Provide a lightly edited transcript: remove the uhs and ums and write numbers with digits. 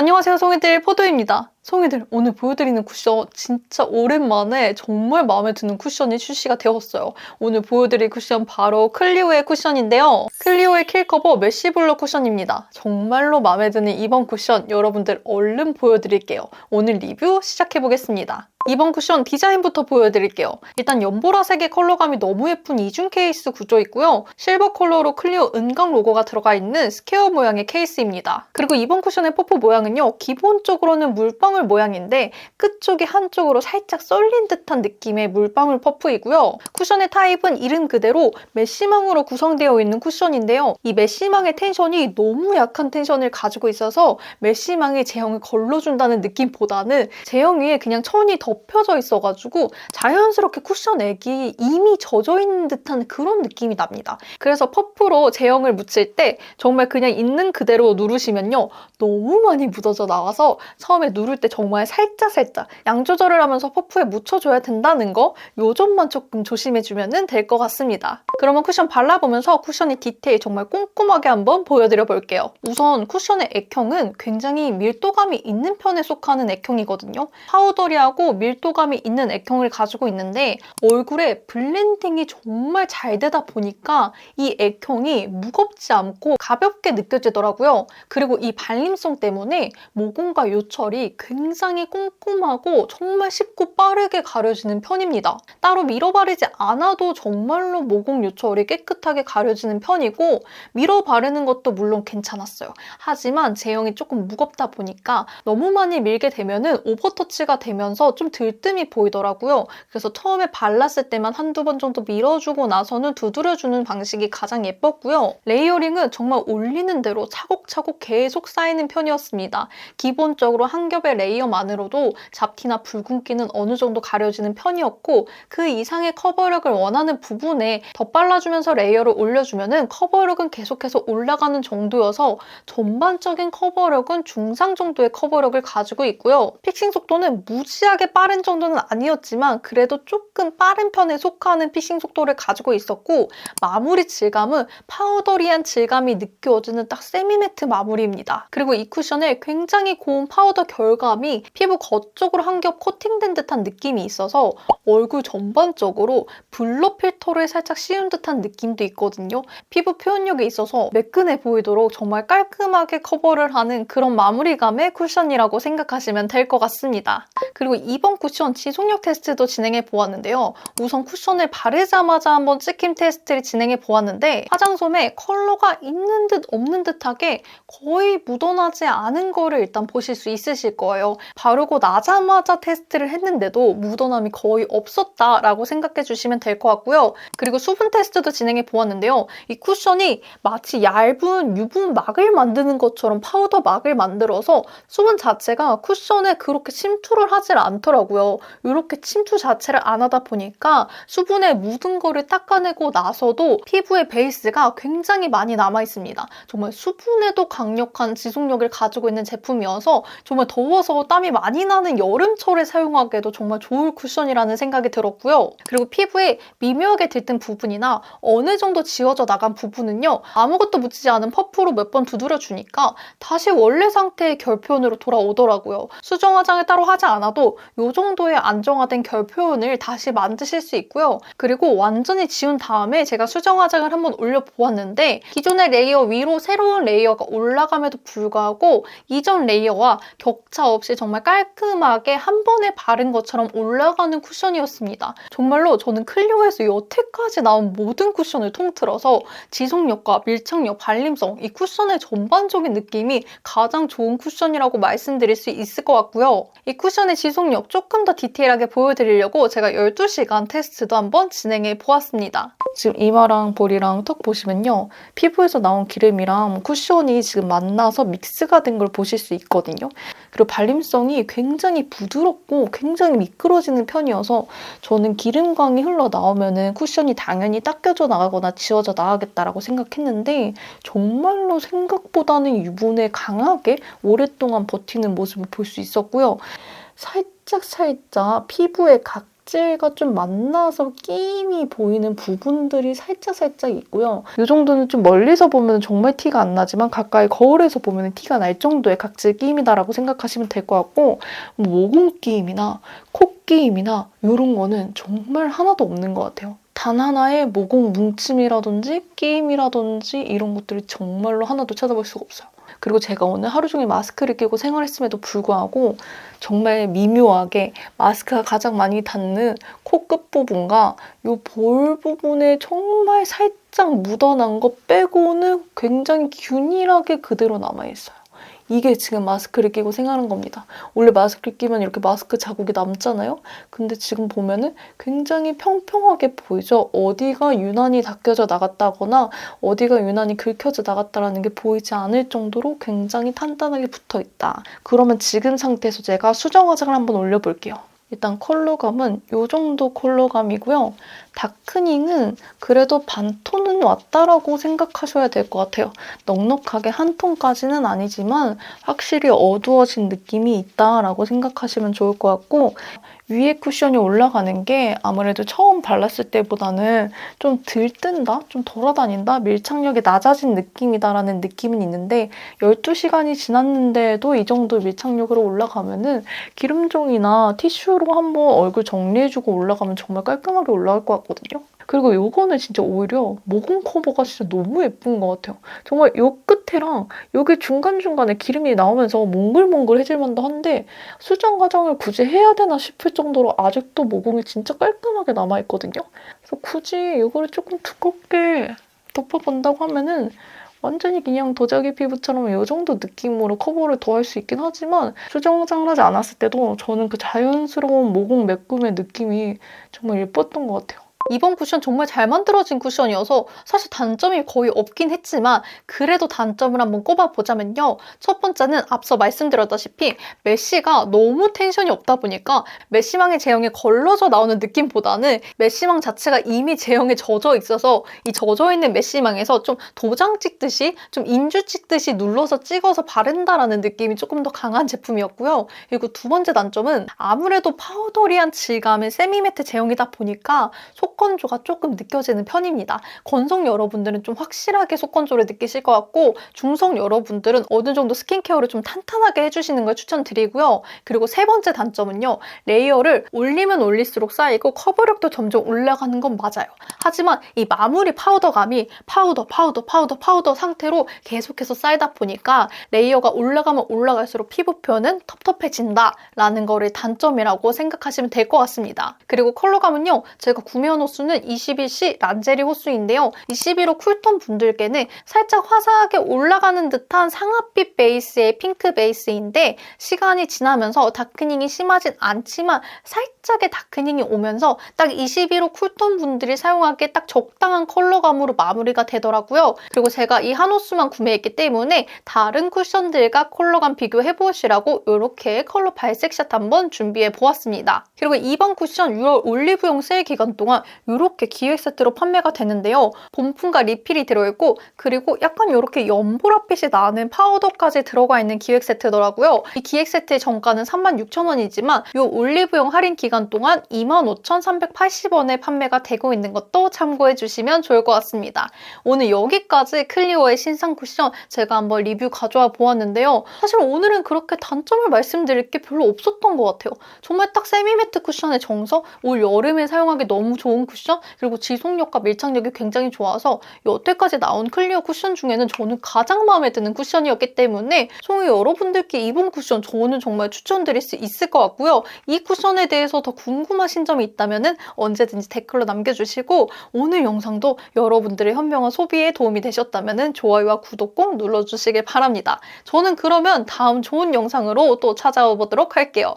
안녕하세요, 송이들 포도입니다. 송이들, 오늘 보여드리는 쿠션 진짜 오랜만에 정말 마음에 드는 쿠션이 출시가 되었어요. 오늘 보여드릴 쿠션 바로 클리오의 쿠션인데요. 클리오의 킬커버 메쉬블러 쿠션입니다. 정말로 마음에 드는 이번 쿠션 여러분들 얼른 보여드릴게요. 오늘 리뷰 시작해보겠습니다. 이번 쿠션 디자인부터 보여드릴게요. 일단 연보라색의 컬러감이 너무 예쁜 이중 케이스 구조 있고요. 실버 컬러로 클리오 은광 로고가 들어가 있는 스퀘어 모양의 케이스입니다. 그리고 이번 쿠션의 퍼프 모양은요. 기본적으로는 물방울 모양인데 끝쪽이 한쪽으로 살짝 썰린 듯한 느낌의 물방울 퍼프이고요. 쿠션의 타입은 이름 그대로 메쉬망으로 구성되어 있는 쿠션인데요. 이 메쉬망의 텐션이 너무 약한 텐션을 가지고 있어서 메쉬망이 제형을 걸러준다는 느낌보다는 제형 위에 그냥 천이 덮여져 있어가지고 자연스럽게 쿠션액이 이미 젖어있는 듯한 그런 느낌이 납니다. 그래서 퍼프로 제형을 묻힐 때 정말 그냥 있는 그대로 누르시면요. 너무 많이 묻어져 나와서 처음에 누를 때 정말 살짝 양 조절을 하면서 퍼프에 묻혀줘야 된다는 거 요 점만 조금 조심해주면 될 것 같습니다. 그러면 쿠션 발라보면서 쿠션의 디테일 정말 꼼꼼하게 한번 보여드려 볼게요. 우선 쿠션의 액형은 굉장히 밀도감이 있는 편에 속하는 액형이거든요. 파우더리하고 밀도감이 있는 액형을 가지고 있는데 얼굴에 블렌딩이 정말 잘 되다 보니까 이 액형이 무겁지 않고 가볍게 느껴지더라고요. 그리고 이 발림성 때문에 모공과 요철이 굉장히 꼼꼼하고 정말 쉽고 빠르게 가려지는 편입니다. 따로 밀어 바르지 않아도 정말로 모공 요철이 깨끗하게 가려지는 편이고 밀어 바르는 것도 물론 괜찮았어요. 하지만 제형이 조금 무겁다 보니까 너무 많이 밀게 되면은 오버터치가 되면서 좀 들뜸이 보이더라고요. 그래서 처음에 발랐을 때만 한두 번 정도 밀어주고 나서는 두드려주는 방식이 가장 예뻤고요. 레이어링은 정말 올리는 대로 차곡차곡 계속 쌓이는 편이었습니다. 기본적으로 한 겹의 레이어만으로도 잡티나 붉은기는 어느 정도 가려지는 편이었고 그 이상의 커버력을 원하는 부분에 덧발라주면서 레이어를 올려주면 커버력은 계속해서 올라가는 정도여서 전반적인 커버력은 중상 정도의 커버력을 가지고 있고요. 픽싱 속도는 무지하게 빠른 정도는 아니었지만 그래도 조금 빠른 편에 속하는 픽싱 속도를 가지고 있었고 마무리 질감은 파우더리한 질감이 느껴지는 딱 세미매트 마무리입니다. 그리고 이 쿠션에 굉장히 고운 파우더 결감이 피부 겉쪽으로 한 겹 코팅된 듯한 느낌이 있어서 얼굴 전반적으로 블러 필터를 살짝 씌운 듯한 느낌도 있거든요. 피부 표현력이 있어서 매끈해 보이도록 정말 깔끔하게 커버를 하는 그런 마무리감의 쿠션이라고 생각하시면 될 것 같습니다. 그리고 이번 쿠션 지속력 테스트도 진행해 보았는데요. 우선 쿠션을 바르자마자 한번 찍힘 테스트를 진행해 보았는데 화장솜에 컬러가 있는 듯 없는 듯하게 거의 묻어나지 않은 거를 일단 보실 수 있으실 거예요. 바르고 나자마자 테스트를 했는데도 묻어남이 거의 없었다라고 생각해 주시면 될 것 같고요. 그리고 수분 테스트도 진행해 보았는데요. 이 쿠션이 마치 얇은 유분 막을 만드는 것처럼 파우더 막을 만들어서 수분 자체가 쿠션에 그렇게 침투를 하질 않더라고요. 이렇게 침투 자체를 안 하다 보니까 수분에 묻은 거를 닦아내고 나서도 피부의 베이스가 굉장히 많이 남아있습니다. 정말 수분에도 강력한 지속력을 가지고 있는 제품이어서 정말 더워서 땀이 많이 나는 여름철에 사용하기에도 정말 좋을 쿠션이라는 생각이 들었고요. 그리고 피부에 미묘하게 들뜬 부분이나 어느 정도 지워져 나간 부분은요. 아무것도 묻히지 않은 퍼프로 몇 번 두드려주니까 다시 원래 상태의 결 표현으로 돌아오더라고요. 수정 화장을 따로 하지 않아도 이 정도의 안정화된 결 표현을 다시 만드실 수 있고요. 그리고 완전히 지운 다음에 제가 수정 화장을 한번 올려보았는데 기존의 레이어 위로 새로운 레이어가 올라감에도 불구하고 이전 레이어와 격차 없이 정말 깔끔하게 한 번에 바른 것처럼 올라가는 쿠션이었습니다. 정말로 저는 클리오에서 여태까지 나온 모든 쿠션을 통틀어서 지속력과 밀착력, 발림성, 이 쿠션의 전반적인 느낌이 가장 좋은 쿠션이라고 말씀드릴 수 있을 것 같고요. 이 쿠션의 지속력 조금 더 디테일하게 보여드리려고 제가 12시간 테스트도 한번 진행해 보았습니다. 지금 이마랑 볼이랑 턱 보시면요. 피부에서 나온 기름이랑 쿠션이 지금 만나서 믹스가 된 걸 보실 수 있거든요. 그리고 발림성이 굉장히 부드럽고 굉장히 미끄러지는 편이어서 저는 기름광이 흘러나오면 쿠션이 당연히 닦여져 나가거나 지워져 나가겠다라고 생각했는데 정말로 생각보다는 유분에 강하게 오랫동안 버티는 모습을 볼 수 있었고요. 살짝 피부의 각 각질과 좀 만나서 끼임이 보이는 부분들이 살짝 있고요. 이 정도는 좀 멀리서 보면 정말 티가 안 나지만 가까이 거울에서 보면 티가 날 정도의 각질 끼임이다라고 생각하시면 될 것 같고, 모공 끼임이나 코 끼임이나 이런 거는 정말 하나도 없는 것 같아요. 단 하나의 모공 뭉침이라든지 끼임이라든지 이런 것들이 정말로 하나도 찾아볼 수가 없어요. 그리고 제가 오늘 하루 종일 마스크를 끼고 생활했음에도 불구하고 정말 미묘하게 마스크가 가장 많이 닿는 코 끝부분과 이 볼 부분에 정말 살짝 묻어난 것 빼고는 굉장히 균일하게 그대로 남아있어요. 이게 지금 마스크를 끼고 생활한 겁니다. 원래 마스크를 끼면 이렇게 마스크 자국이 남잖아요? 근데 지금 보면은 굉장히 평평하게 보이죠? 어디가 유난히 닦여져 나갔다거나 어디가 유난히 긁혀져 나갔다라는 게 보이지 않을 정도로 굉장히 탄탄하게 붙어있다. 그러면 지금 상태에서 제가 수정 화장을 한번 올려볼게요. 일단 컬러감은 이 정도 컬러감이고요. 다크닝은 그래도 반톤은 왔다라고 생각하셔야 될 것 같아요. 넉넉하게 한 톤까지는 아니지만 확실히 어두워진 느낌이 있다라고 생각하시면 좋을 것 같고, 위에 쿠션이 올라가는 게 아무래도 처음 발랐을 때보다는 좀 들뜬다? 좀 돌아다닌다? 밀착력이 낮아진 느낌이다라는 느낌은 있는데 12시간이 지났는데도 이 정도 밀착력으로 올라가면은 기름종이나 티슈로 한번 얼굴 정리해주고 올라가면 정말 깔끔하게 올라갈 것 같거든요. 그리고 이거는 진짜 오히려 모공 커버가 진짜 너무 예쁜 것 같아요. 정말 요 끝에랑 여기 중간중간에 기름이 나오면서 몽글몽글해질 만도 한데 수정 화장을 굳이 해야 되나 싶을 정도로 아직도 모공이 진짜 깔끔하게 남아있거든요. 그래서 굳이 이거를 조금 두껍게 덮어본다고 하면은 완전히 그냥 도자기 피부처럼 이 정도 느낌으로 커버를 더 할 수 있긴 하지만 수정 화장을 하지 않았을 때도 저는 그 자연스러운 모공 메꿈의 느낌이 정말 예뻤던 것 같아요. 이번 쿠션 정말 잘 만들어진 쿠션이어서 사실 단점이 거의 없긴 했지만 그래도 단점을 한번 꼽아보자면요. 첫 번째는 앞서 말씀드렸다시피 메쉬가 너무 텐션이 없다 보니까 메쉬망의 제형에 걸러져 나오는 느낌보다는 메쉬망 자체가 이미 제형에 젖어 있어서 이 젖어 있는 메쉬망에서 좀 도장 찍듯이 좀 인주 찍듯이 눌러서 찍어서 바른다라는 느낌이 조금 더 강한 제품이었고요. 그리고 두 번째 단점은 아무래도 파우더리한 질감의 세미매트 제형이다 보니까 속건조가 조금 느껴지는 편입니다. 건성 여러분들은 좀 확실하게 속건조를 느끼실 것 같고 중성 여러분들은 어느 정도 스킨케어를 좀 탄탄하게 해주시는 걸 추천드리고요. 그리고 세 번째 단점은요. 레이어를 올리면 올릴수록 쌓이고 커버력도 점점 올라가는 건 맞아요. 하지만 이 마무리 파우더감이 파우더 상태로 계속해서 쌓이다 보니까 레이어가 올라가면 올라갈수록 피부 표현은 텁텁해진다라는 거를 단점이라고 생각하시면 될 것 같습니다. 그리고 컬러감은요. 제가 구매한 호수는 21C 란제리 호수인데요. 21호 쿨톤 분들께는 살짝 화사하게 올라가는 듯한 상아빛 베이스의 핑크 베이스인데 시간이 지나면서 다크닝이 심하진 않지만 살짝의 다크닝이 오면서 딱 21호 쿨톤 분들이 사용하기에 딱 적당한 컬러감으로 마무리가 되더라고요. 그리고 제가 이 한 호수만 구매했기 때문에 다른 쿠션들과 컬러감 비교해보시라고 이렇게 컬러 발색샷 한번 준비해보았습니다. 그리고 이번 쿠션 6월 올리브영 세일 기간 동안 이렇게 기획 세트로 판매가 되는데요. 본품과 리필이 들어있고 그리고 약간 이렇게 연보라빛이 나는 파우더까지 들어가 있는 기획 세트더라고요. 이 기획 세트의 정가는 36,000원이지만 이 올리브영 할인 기간 동안 25,380원에 판매가 되고 있는 것도 참고해주시면 좋을 것 같습니다. 오늘 여기까지 클리오의 신상 쿠션 제가 한번 리뷰 가져와 보았는데요. 사실 오늘은 그렇게 단점을 말씀드릴 게 별로 없었던 것 같아요. 정말 딱 세미매트 쿠션의 정석, 올 여름에 사용하기 너무 좋은 쿠션, 그리고 지속력과 밀착력이 굉장히 좋아서 여태까지 나온 클리오 쿠션 중에는 저는 가장 마음에 드는 쿠션이었기 때문에 송이 여러분들께 이번 쿠션 저는 정말 추천드릴 수 있을 것 같고요. 이 쿠션에 대해서 더 궁금하신 점이 있다면 언제든지 댓글로 남겨주시고 오늘 영상도 여러분들의 현명한 소비에 도움이 되셨다면 좋아요와 구독 꼭 눌러주시길 바랍니다. 저는 그러면 다음 좋은 영상으로 또 찾아오도록 할게요.